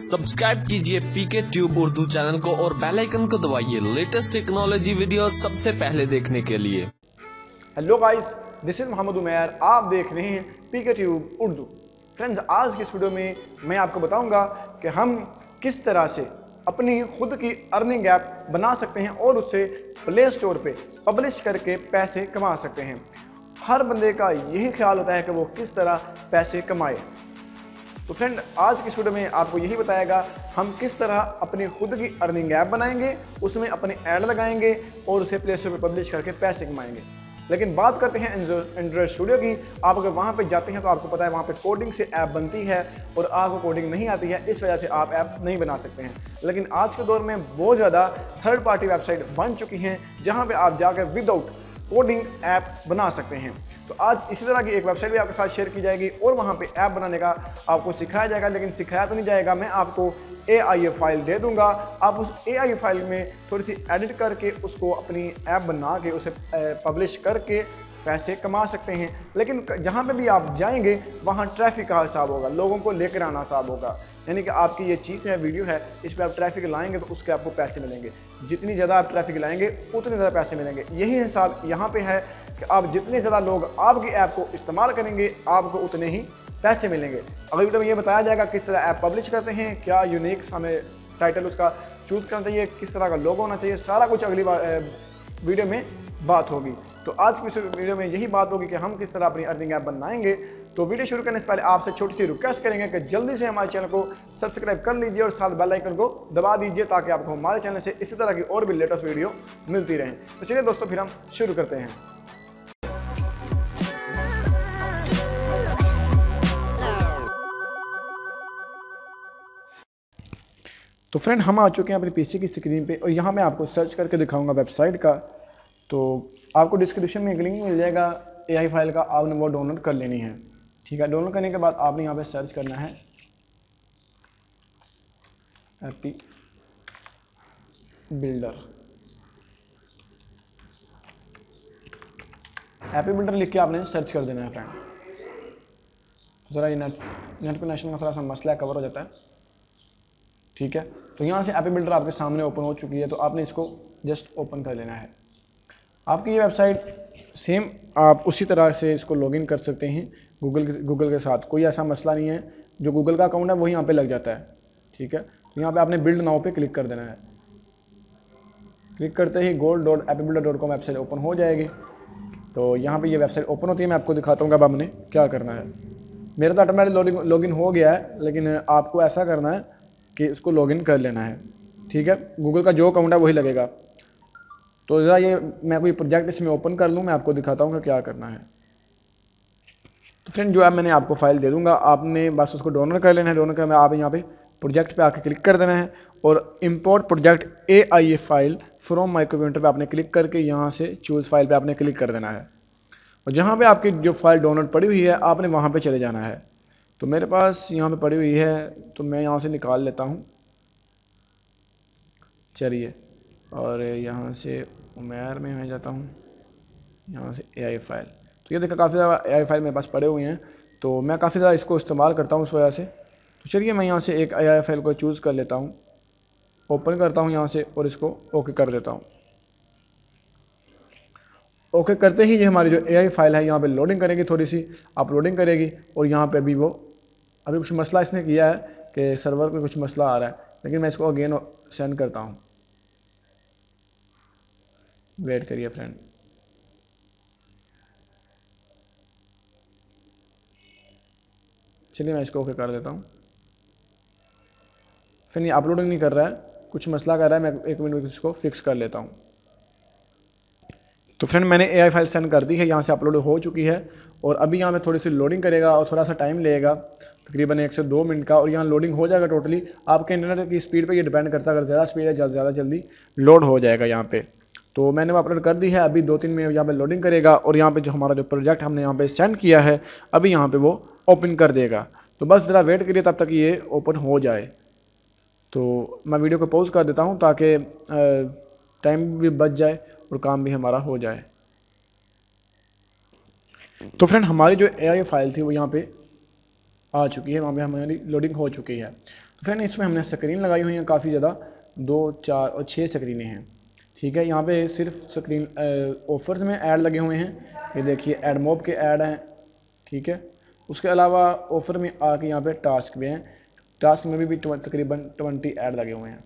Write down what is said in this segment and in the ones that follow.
Subscribe कीजिए पीके tube Urdu channel को और बेल आइकन को दबाइए लेटेस्ट टेक्नोलॉजी वीडियो सबसे पहले देखने के लिए। Hello guys, this is Mohammed Umair. आप देख रहे हैं पीके ट्यूब उर्दू। फ्रेंड्स, आज की इस वीडियो में मैं आपको बताऊंगा कि हम किस तरह से अपनी खुद की अर्निंग ऐप बना सकते हैं और उससे प्ले स्टोर पे पब्लिश करके पैसे कमा सकते हैं। हर बंदे का यही ख्याल होता है कि वो किस तरह पैसे कमाए। तो फ्रेंड, आज की इस वीडियो में आपको यही बताएगा हम किस तरह अपनी खुद की अर्निंग ऐप बनाएंगे, उसमें अपने ऐड लगाएंगे और उसे प्ले स्टोर पर पब्लिश करके पैसे कमाएंगे। लेकिन बात करते हैं एंड्रॉइड स्टूडियो की। आप अगर वहाँ पे जाते हैं तो आपको पता है वहाँ पे कोडिंग से ऐप बनती है और आपको कोडिंग नहीं आती है, इस वजह से आप ऐप नहीं बना सकते हैं। लेकिन आज के दौर में बहुत ज़्यादा थर्ड पार्टी वेबसाइट बन चुकी हैं जहाँ पे आप जाकर विदाउट कोडिंग ऐप बना सकते हैं। तो आज इसी तरह की एक वेबसाइट भी आपके साथ शेयर की जाएगी और वहाँ पे ऐप बनाने का आपको सिखाया जाएगा। लेकिन सिखाया तो नहीं जाएगा, मैं आपको AI फाइल दे दूंगा। आप उस AI फाइल में थोड़ी सी एडिट करके उसको अपनी ऐप बना के उसे पब्लिश करके पैसे कमा सकते हैं। लेकिन जहाँ पे भी आप जाएंगे वहाँ ट्रैफिक का हिसाब होगा, लोगों को लेकर आना हिसाब होगा। यानी कि आपकी ये चीज़ है, वीडियो है, इस पर आप ट्रैफिक लाएंगे तो उसके आपको पैसे मिलेंगे। जितनी ज़्यादा आप ट्रैफिक लाएंगे उतने ज़्यादा पैसे मिलेंगे। यही हिसाब यहाँ पे है कि आप जितने ज़्यादा लोग आपकी ऐप को इस्तेमाल करेंगे आपको उतने ही पैसे मिलेंगे। अगली वीडियो में ये बताया जाएगा किस तरह ऐप पब्लिश करते हैं, क्या यूनिक हमें टाइटल उसका चूज़ करना चाहिए, किस तरह का लोगो होना चाहिए, सारा कुछ अगली वीडियो में बात होगी। तो आज की वीडियो में यही बात होगी कि हम किस तरह अपनी अर्निंग ऐप बनाएंगे। तो वीडियो शुरू करने से पहले आपसे छोटी सी रिक्वेस्ट करेंगे कि जल्दी से हमारे चैनल को सब्सक्राइब कर लीजिए और साथ बेल आइकन को दबा दीजिए ताकि आपको हमारे चैनल से इसी तरह की और भी लेटेस्ट वीडियो मिलती रहें। तो चलिए दोस्तों, फिर हम शुरू करते हैं। तो फ्रेंड, हम आ चुके हैं अपनी पीसी की स्क्रीन पे और यहाँ मैं आपको सर्च करके दिखाऊंगा वेबसाइट का। तो आपको डिस्क्रिप्शन में एक लिंक मिल जाएगा AI फाइल का, आपने वो डाउनलोड कर लेनी है। ठीक है, डाउनलोड करने के बाद आपने यहाँ पे सर्च करना है एपी बिल्डर। एपी बिल्डर लिख के आपने सर्च कर देना है फ्रेंड। ज़रा ये नेट कनेक्शन का थोड़ा सा मसला कवर हो जाता है। ठीक है, तो यहाँ से एपी बिल्डर आपके सामने ओपन हो चुकी है, तो आपने इसको जस्ट ओपन कर लेना है। आपकी ये वेबसाइट सेम आप उसी तरह से इसको लॉगिन कर सकते हैं गूगल के साथ। कोई ऐसा मसला नहीं है, जो गूगल का अकाउंट है वही यहाँ पे लग जाता है। ठीक है, तो यहाँ पे आपने बिल्ड नाउ पे क्लिक कर देना है। क्लिक करते ही gold.appbuilder.com वेबसाइट ओपन हो जाएगी। तो यहाँ पे ये वेबसाइट ओपन होती है, मैं आपको दिखाता हूँ अब हमने क्या करना है। मेरा तो ऑटोमेटिक लॉगिन हो गया है, लेकिन आपको ऐसा करना है कि इसको लॉगिन कर लेना है। ठीक है, गूगल का जो अकाउंट है वही लगेगा। तो ज़रा ये मैं कोई प्रोजेक्ट इसमें ओपन कर लूँ, मैं आपको दिखाता हूँ कि क्या करना है। तो फ्रेंड, जो है मैंने आपको फाइल दे दूंगा, आपने बस उसको डाउनलोड कर लेना है। डाउनलोड कर आप यहाँ पे प्रोजेक्ट पे आके क्लिक कर देना है और import project AI file from my computer पे आपने क्लिक करके यहाँ से चूज़ फाइल पे आपने क्लिक कर देना है। और जहाँ पे आपकी जो फाइल डाउनलोड पड़ी हुई है आपने वहाँ पे चले जाना है। तो मेरे पास यहाँ पे पड़ी हुई है, तो मैं यहाँ से निकाल लेता हूँ। चलिए, और यहाँ से उमैर में मैं जाता हूँ, यहाँ से AI फाइल। तो ये देखा काफ़ी ज़्यादा AI फाइल मेरे पास पड़े हुए हैं, तो मैं काफ़ी ज़्यादा इसको इस्तेमाल करता हूँ उस वजह से। तो चलिए मैं यहाँ से एक AI फाइल को चूज़ कर लेता हूँ, ओपन करता हूँ यहाँ से और इसको ओके कर देता हूँ। ओके करते ही ये हमारी जो AI फाइल है यहाँ पे लोडिंग करेगी, थोड़ी सी अपलोडिंग करेगी। और यहाँ पे अभी कुछ मसला इसने किया है कि सर्वर पे कुछ मसला आ रहा है, लेकिन मैं इसको अगेन सेंड करता हूँ। वेट करिए फ्रेंड। चलिए मैं इसको ओके कर देता हूँ। फिर ये अपलोडिंग नहीं कर रहा है, कुछ मसला कर रहा है, मैं 1 मिनट में इसको फिक्स कर लेता हूँ। तो फ्रेंड, मैंने AI फाइल सेंड कर दी है, यहाँ से अपलोड हो चुकी है और अभी यहाँ पे थोड़ी सी लोडिंग करेगा और थोड़ा सा टाइम लगेगा, तकरीबन 1 से 2 मिनट का। और यहाँ लोडिंग हो जाएगा। टोटली आपके इंटरनेट की स्पीड पे ये डिपेंड करता है, अगर ज़्यादा स्पीड है ज़्यादा जल्दी लोड हो जाएगा यहाँ पे। तो मैंने वो अपलोड कर दी है, अभी 2-3 मिनट यहाँ पे लोडिंग करेगा और यहाँ पे जो हमारा जो प्रोजेक्ट हमने यहाँ पे सेंड किया है अभी यहाँ पे वो ओपन कर देगा। तो बस ज़रा वेट करिए, तब तक ये ओपन हो जाए। तो मैं वीडियो को पॉज कर देता हूँ ताकि टाइम भी बच जाए और काम भी हमारा हो जाए। तो फ्रेंड, हमारी जो AI फाइल थी वो यहाँ पे आ चुकी है, वहाँ पे हमारी लोडिंग हो चुकी है। फ्रेंड इसमें हमने स्क्रीन लगाई हुई हैं काफ़ी ज़्यादा, 2, 4 और 6 स्क्रीनें हैं। ठीक है, यहाँ पे सिर्फ स्क्रीन ऑफर्स में ऐड लगे हुए हैं, ये देखिए एडमोब के ऐड हैं। ठीक है, उसके अलावा ऑफ़र में आके यहाँ पे टास्क भी हैं, टास्क में भी तकरीबन 20 ऐड लगे हुए हैं।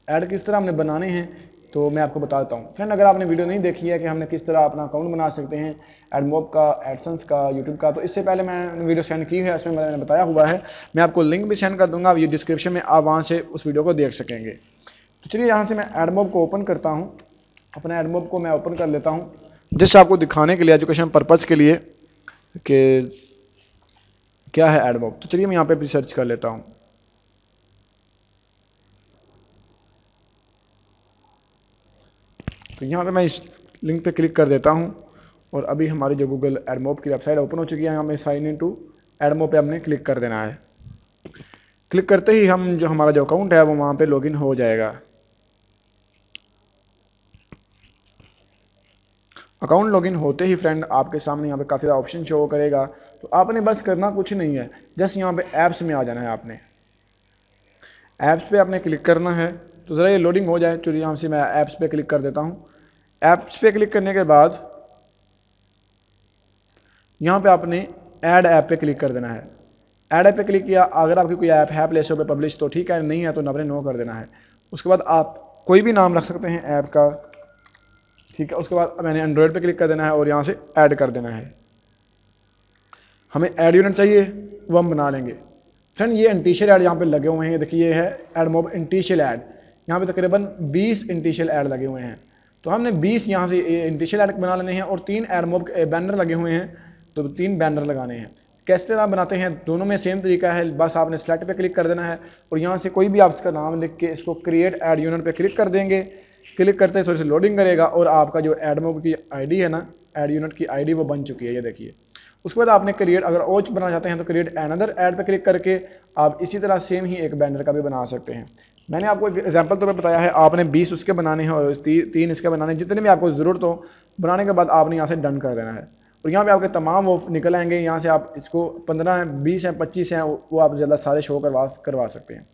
ऐड किस तरह हमने बनाने हैं तो मैं आपको बताता हूँ। फ्रेंड अगर आपने वीडियो नहीं देखी है कि हमने किस तरह अपना अकाउंट बना सकते हैं एडमोब का, एडसेंस का, यूट्यूब का, तो इससे पहले मैंने वीडियो सेंड की है, उसमें मैंने बताया हुआ है। मैं आपको लिंक भी सेंड कर दूँगा ये डिस्क्रिप्शन में, आप वहाँ से उस वीडियो को देख सकेंगे। तो चलिए यहाँ से मैं एडमोब को ओपन करता हूँ, अपना एडमोब को मैं ओपन कर लेता हूँ जस्ट आपको दिखाने के लिए, एजुकेशन पर्पज़ के लिए कि क्या है एडमोब। तो चलिए मैं यहाँ पे भी सर्च कर लेता हूँ। तो यहाँ पे मैं इस लिंक पे क्लिक कर देता हूँ और अभी हमारी जो गूगल एडमोब की वेबसाइट ओपन हो चुकी है। यहाँ पे साइन इन टू एडमोब पे हमने क्लिक कर देना है। क्लिक करते ही हम जो हमारा जो अकाउंट है वो वहाँ पे लॉगिन हो जाएगा। अकाउंट लॉगिन होते ही फ्रेंड आपके सामने यहाँ पे काफ़ी ज़्यादा ऑप्शन शो करेगा। तो आपने बस करना कुछ नहीं है, जस्ट यहाँ पे ऐप्स में आ जाना है। आपने ऐप्स पे आपने क्लिक करना है। तो ज़रा ये लोडिंग हो जाए, चलिए यहाँ से मैं ऐप्स पे क्लिक कर देता हूँ। ऐप्स पे क्लिक करने के बाद यहाँ पे आपने ऐड ऐप पे क्लिक कर देना है। ऐड ऐप पे क्लिक किया, अगर आपकी कोई ऐप है प्ले स्टोर पे पब्लिश तो ठीक है, नहीं है तो आपने नो कर देना है। उसके बाद आप कोई भी नाम रख सकते हैं ऐप का। ठीक है, उसके बाद मैंने एंड्रॉयड पे क्लिक कर देना है और यहाँ से ऐड कर देना है। हमें ऐड यूनिट चाहिए वो हम बना लेंगे। फ्रेंड ये इंटीशियल ऐड यहाँ पे लगे हुए हैं, देखिए ये है एडमोब इंटीशियल ऐड। यहाँ पे तकरीबन 20 इंटीशियल ऐड लगे हुए हैं। तो हमने 20 यहाँ से इंटीशियल ऐड बना लेने हैं और 3 एडमोब बैनर लगे हुए हैं, तो 3 बैनर लगाने हैं। किस तरह बनाते हैं, दोनों में सेम तरीका है, बस आपने सेलेक्ट पे क्लिक कर देना है और यहाँ से कोई भी आप इसका नाम लिख के इसको क्रिएट ऐड यूनिट पे क्लिक कर देंगे। क्लिक करते ही थोड़ी सी लोडिंग करेगा और आपका जो एडमोब की आईडी है ना, ऐड यूनिट की आईडी वो बन चुकी है, ये देखिए। उसके बाद आपने क्रिएट, अगर ओच बनाना चाहते हैं तो क्रिएट अनदर ऐड पे क्लिक करके आप इसी तरह सेम ही एक बैनर का भी बना सकते हैं। मैंने आपको एक एग्जांपल तो बताया है, आपने 20 उसके बनाने हैं और 3 इसके बनाने हैं, जितने भी आपको ज़रूरत हो। बनाने के बाद आपने यहाँ से डन कर देना है और यहाँ पे आपके तमाम वो निकल आएंगे। यहाँ से आप इसको 15 हैं, 20 हैं, 25 हैं, वो आप ज़्यादा सारे शो करवा सकते हैं।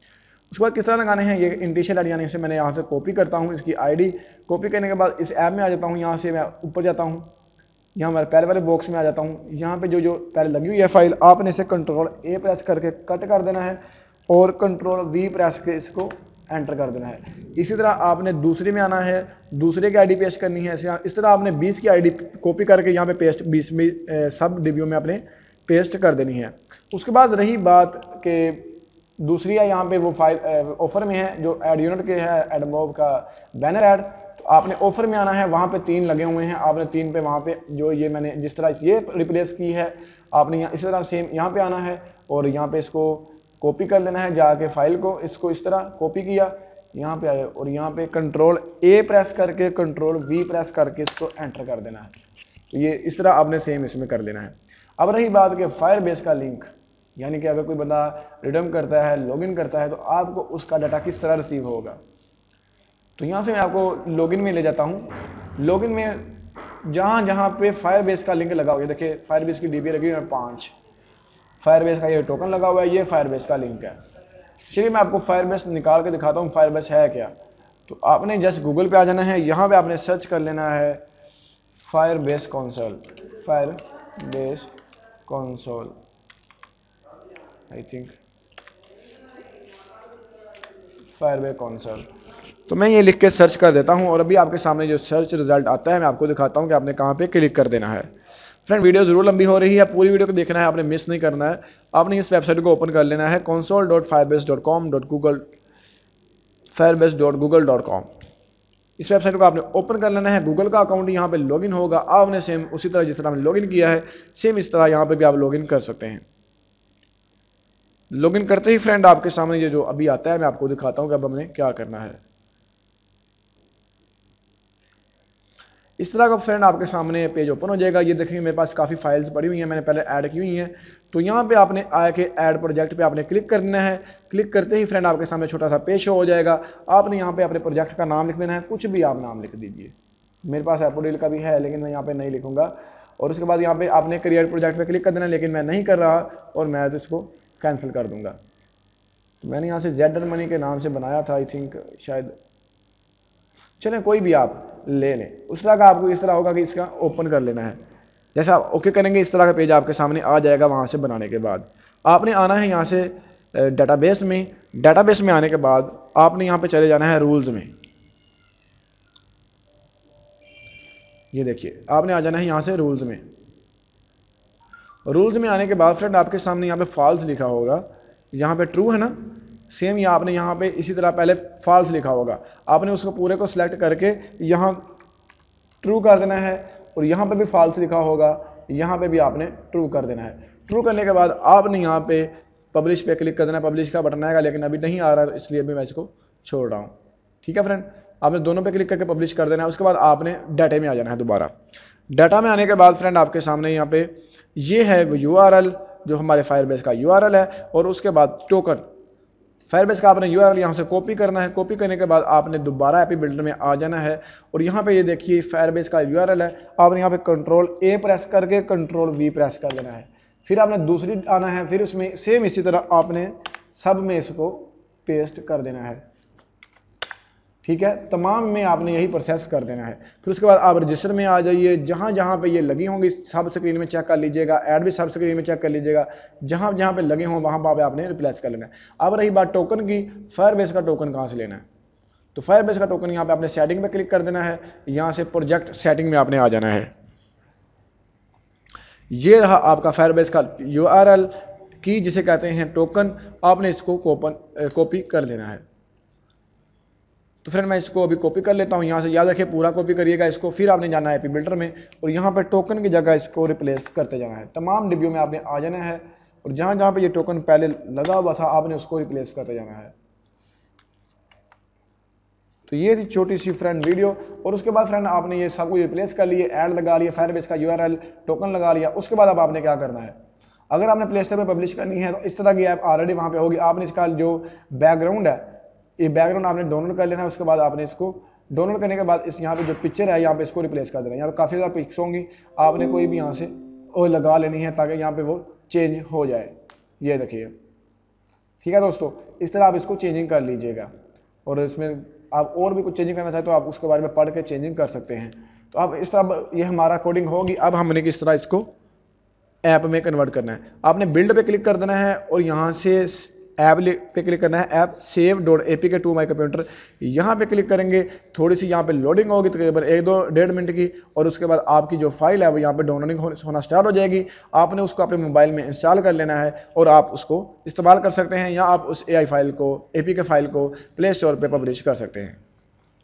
उसके बाद किस तरह लगाने हैं, ये इंटीशियल ऐड, यानी से मैंने यहाँ से कॉपी करता हूँ इसकी आईडी। कॉपी करने के बाद इस ऐप में आ जाता हूँ, यहाँ से मैं ऊपर जाता हूँ, यहाँ हमारे पहले वाले बॉक्स में आ जाता हूँ। यहाँ पे जो पहले लगी हुई है फाइल, आपने इसे कंट्रोल ए प्रेस करके कट कर देना है और कंट्रोल वी प्रेस के इसको एंटर कर देना है। इसी तरह आपने दूसरे में आना है, दूसरे की आईडी पेस्ट करनी है। इस तरह आपने 20 की आईडी कॉपी करके यहाँ पे पेस्ट 20 में सब डिब्बियों में आपने पेस्ट कर देनी है। उसके बाद रही बात कि दूसरी है, यहाँ पे वो फाइल ऑफर में है जो ऐड यूनिट के है, एडमोब का बैनर ऐड। तो आपने ऑफर में आना है, वहाँ पे 3 लगे हुए हैं, आपने 3 पे वहाँ पे जो ये मैंने जिस तरह ये रिप्लेस की है, आपने यहाँ इसी तरह सेम यहाँ पे आना है और यहाँ पे इसको कॉपी कर लेना है। जाके फाइल को इसको इस तरह कॉपी किया, यहाँ पे आए और यहाँ पे कंट्रोल ए प्रेस करके कंट्रोल वी प्रेस करके इसको एंटर कर देना है। तो ये इस तरह आपने सेम इसमें कर लेना है। अब रही बात कि फायरबेस का लिंक, यानी कि अगर कोई बंदा रिडीम करता है, लॉगिन करता है, तो आपको उसका डाटा किस तरह रिसीव होगा। तो यहाँ से मैं आपको लॉगिन में ले जाता हूँ। लॉगिन में जहाँ जहाँ पे फायरबेस का लिंक लगा हुआ है, देखिए फायरबेस की डीबी लगी हुई है 5, फायरबेस का ये टोकन लगा हुआ है, ये फायरबेस का लिंक है। चलिए मैं आपको फायरबेस निकाल के दिखाता हूँ फायरबेस है क्या। तो आपने जस्ट गूगल पे आ जाना है, यहाँ पे आपने सर्च कर लेना है Firebase console, Firebase console, I think Firebase console. तो मैं ये लिख के सर्च कर देता हूँ और अभी आपके सामने जो सर्च रिजल्ट आता है मैं आपको दिखाता हूँ कि आपने कहाँ पे क्लिक कर देना है। फ्रेंड वीडियो ज़रूर लंबी हो रही है, पूरी वीडियो को देखना है, आपने मिस नहीं करना है। आपने इस वेबसाइट को ओपन कर लेना है console.firebase.com.google.firebase.google.com। इस वेबसाइट को आपने ओपन कर लेना है। गूगल का अकाउंट यहाँ पे लॉगिन होगा, आपने सेम उसी तरह जिस तरह आपने लॉगिन किया है सेम इस तरह यहाँ पे भी आप लॉगिन कर सकते हैं। लॉगिन करते ही फ्रेंड आपके सामने ये जो अभी आता है मैं आपको दिखाता हूँ कि अब हमने क्या करना है। इस तरह का फ्रेंड आपके सामने पेज ओपन हो जाएगा। ये देखेंगे मेरे पास काफ़ी फाइल्स पड़ी हुई हैं, मैंने पहले ऐड की हुई हैं। तो यहाँ पे आपने आके ऐड प्रोजेक्ट पे आपने क्लिक करना है। क्लिक करते ही फ्रेंड आपके सामने छोटा सा पेज हो जाएगा। आपने यहाँ पे अपने प्रोजेक्ट का नाम लिख देना है, कुछ भी आप नाम लिख दीजिए। मेरे पास एपोडील का भी है लेकिन मैं यहाँ पे नहीं लिखूंगा। और उसके बाद यहाँ पे आपने क्रिएट प्रोजेक्ट पे क्लिक कर देना, लेकिन मैं नहीं कर रहा और मैं तो इसको कैंसिल कर दूंगा। तो मैंने यहाँ से जेडर मनी के नाम से बनाया था, आई थिंक शायद, चलें कोई भी आप ले लें। उस तरह का आपको इस तरह होगा कि इसका ओपन कर लेना है। जैसे आप ओके करेंगे इस तरह का पेज आपके सामने आ जाएगा। वहाँ से बनाने के बाद आपने आना है यहाँ से डेटाबेस में। डेटाबेस में आने के बाद आपने यहाँ पे चले जाना है रूल्स में। ये देखिए आपने आ जाना है यहाँ से रूल्स में। रूल्स में आने के बाद फ्रेंड आपके सामने यहाँ पे फॉल्स लिखा होगा, यहाँ पे ट्रू है ना, सेम या आपने यहाँ पे इसी तरह पहले फॉल्स लिखा होगा, आपने उसको पूरे को सिलेक्ट करके यहाँ ट्रू कर देना है। और यहाँ पे भी फॉल्स लिखा होगा, यहाँ पे भी आपने ट्रू कर देना है। ट्रू करने के बाद आपने यहाँ पे पब्लिश पे क्लिक कर देना है। पब्लिश का बटन आएगा लेकिन अभी नहीं आ रहा है, इसलिए भी मैं इसको छोड़ रहा हूँ। ठीक है फ्रेंड, आपने दोनों पे क्लिक करके पब्लिश कर देना है। उसके बाद आपने डाटा में आ जाना है दोबारा। डाटा में आने के बाद फ्रेंड आपके सामने यहाँ पे ये है URL जो हमारे फायरबेस का URL है, और उसके बाद टोकन। फायरबेस का आपने URL यहाँ से कॉपी करना है। कॉपी करने के बाद आपने दोबारा एपी बिल्डर में आ जाना है और यहाँ पे ये देखिए फायरबेस का URL है। आपने यहाँ पे Ctrl+A प्रेस करके Ctrl+V प्रेस कर देना है। फिर आपने दूसरी आना है, फिर उसमें सेम इसी तरह आपने सब में इसको पेस्ट कर देना है। ठीक है, तमाम में आपने यही प्रोसेस कर देना है। फिर उसके बाद आप रजिस्टर में आ जाइए। जहाँ जहाँ पे ये लगी होंगी सब स्क्रीन में चेक कर लीजिएगा, ऐड भी सब स्क्रीन में चेक कर लीजिएगा। जहाँ जहाँ पे लगे हों वहाँ पे आपने रिप्लेस कर लेना है। अब रही बात टोकन की, फायरबेस का टोकन कहाँ से लेना है, तो फायरबेस का टोकन यहाँ पे आपने सेटिंग पे क्लिक कर देना है। यहाँ से प्रोजेक्ट सेटिंग में आपने आ जाना है। ये रहा आपका फायरबेस का URL की जिसे कहते हैं टोकन। आपने इसको कॉपी कर लेना है। तो फ्रेंड मैं इसको अभी कॉपी कर लेता हूँ। यहाँ से याद रखिए पूरा कॉपी करिएगा इसको। फिर आपने जाना है एपी बिल्डर में और यहाँ पर टोकन की जगह इसको रिप्लेस करते जाना है। तमाम डिब्बियों में आपने आ जाना है और जहाँ जहाँ पे ये टोकन पहले लगा हुआ था आपने उसको रिप्लेस करते जाना है। तो ये थी छोटी सी फ्रेंड वीडियो। और उसके बाद फ्रेंड आपने ये सब कुछ रिप्लेस कर लिए, ऐड लगा लिया, फायरबेस का URL, टोकन लगा लिया। उसके बाद अब आपने क्या करना है, अगर आपने प्ले स्टोर पर पब्लिश करनी है तो इस तरह की ऐप ऑलरेडी वहाँ पे होगी। आपने इसका जो बैकग्राउंड है, ये बैकग्राउंड आपने डाउनलोड कर लेना है। उसके बाद आपने इसको डाउनलोड करने के बाद इस यहाँ पे जो पिक्चर है यहाँ पे इसको रिप्लेस कर देना है। यहाँ पे काफ़ी ज़्यादा पिक्स होंगी, आपने कोई भी यहाँ से और लगा लेनी है ताकि यहाँ पे वो चेंज हो जाए। ये देखिए, ठीक है दोस्तों, इस तरह आप इसको चेंजिंग कर लीजिएगा। और इसमें आप और भी कुछ चेंजिंग करना चाहते तो आप उसके बारे में पढ़ के चेंजिंग कर सकते हैं। तो अब इस तरह ये हमारा कोडिंग होगी। अब हमने किस तरह इसको ऐप में कन्वर्ट करना है, आपने बिल्ड पे क्लिक कर देना है और यहाँ से ऐप पे क्लिक करना है, app save.apk to my computer। यहाँ पे क्लिक करेंगे, थोड़ी सी यहाँ पे लोडिंग होगी तकरीबन 1-2-1.5 मिनट की, और उसके बाद आपकी जो फाइल है वो यहाँ पे डाउनलोडिंग होना स्टार्ट हो जाएगी। आपने उसको अपने मोबाइल में इंस्टॉल कर लेना है और आप उसको इस्तेमाल कर सकते हैं, या आप उस AI फाइल को, APK फाइल को प्ले स्टोर पर पब्लिश कर सकते हैं।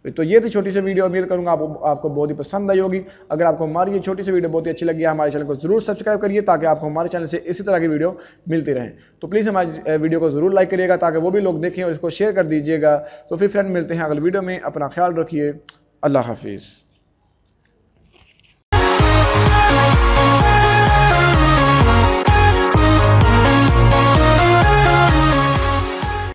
तो ये थी छोटी सी वीडियो। उम्मीद करूंगा आपको बहुत ही पसंद आई होगी। अगर आपको हमारी ये छोटी सी वीडियो बहुत ही अच्छी लगी है, हमारे चैनल को जरूर सब्सक्राइब करिए ताकि आपको हमारे चैनल से इसी तरह की वीडियो मिलती रहे। तो प्लीज़ हमारी वीडियो को जरूर लाइक करिएगा ताकि वो भी लोग देखें और इसको शेयर कर दीजिएगा। तो फिर फ्रेंड मिलते हैं अगली वीडियो में। अपना ख्याल रखिए। अल्लाह हाफिज़।